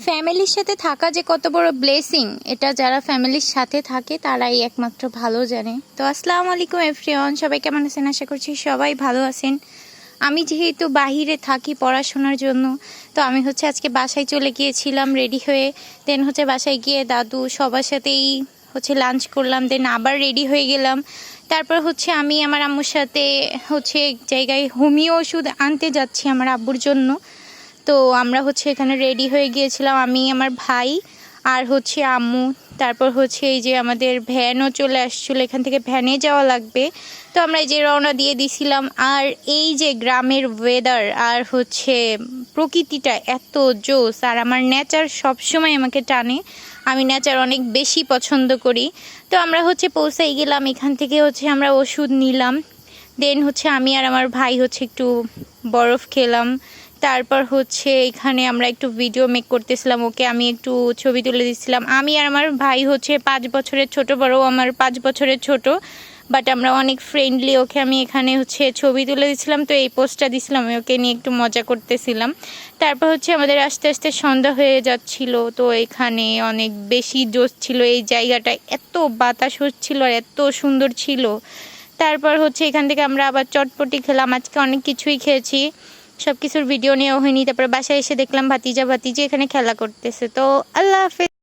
ফ্যামিলির সাথে থাকা যে কত বড় ব্লেসিং, এটা যারা ফ্যামিলির সাথে থাকে তারাই একমাত্র ভালো জানে। তো আসসালামু আলাইকুম এভরিওয়ান, সবাই কেমন আছেন? আশা করছি সবাই ভালো আছেন। আমি যেহেতু বাহিরে থাকি পড়াশোনার জন্য, তো আমি আজকে বাসায় চলে গিয়েছিলাম রেডি হয়ে। দেন বাসায় গিয়ে দাদু সবার সাথেই লাঞ্চ করলাম, দেন আবার রেডি হয়ে গেলাম। তারপর আমি আমার আম্মুর সাথে এক জায়গায় হোমিও ওষুধ আনতে যাচ্ছি আমার আব্বুর জন্য। তো আমরা এখানে রেডি হয়ে গিয়েছিলাম, আমি আমার ভাই আর আম্মু। তারপর এই যে আমাদের ভ্যানও চলে আসছিলো, এখান থেকে ভ্যানে যাওয়া লাগবে। তো আমরা এই যে রওনা দিয়ে দিছিলাম। আর এই যে গ্রামের ওয়েদার আর প্রকৃতিটা এত জোস, আর আমার নেচার সবসময় আমাকে টানে, আমি নেচার অনেক বেশি পছন্দ করি। তো আমরা পৌঁছাই গেলাম, এখান থেকে আমরা ওষুধ নিলাম। দেন আমি আর আমার ভাই একটু বরফ খেলাম। তারপর এখানে আমরা একটু ভিডিও মেক করতেছিলাম, ওকে আমি একটু ছবি তুলে দিচ্ছিলাম। আমি আর আমার ভাই 5 বছরের ছোট, বড় আমার 5 বছরের ছোট, বাট আমরা অনেক ফ্রেন্ডলি। ওকে আমি এখানে ছবি তুলে দিচ্ছিলাম, তো এই পোস্টটা দিছিলাম, ওকে নিয়ে একটু মজা করতেছিলাম। তারপর আমাদের আস্তে আস্তে সন্ধ্যা হয়ে যাচ্ছিল। তো এখানে অনেক বেশি জোশ ছিল এই জায়গাটা, এত বাতাস হচ্ছিল আর এত সুন্দর ছিল। তারপর এখান থেকে আমরা আবার চটপটি খেলাম, আজকে অনেক কিছুই খেয়েছি, সব কিছুর ভিডিও নেওয়া হয়নি। তারপরে বাসায় এসে দেখলাম ভাতিজা এখানে খেলা করতেছে। তো আল্লাহ হাফেজ।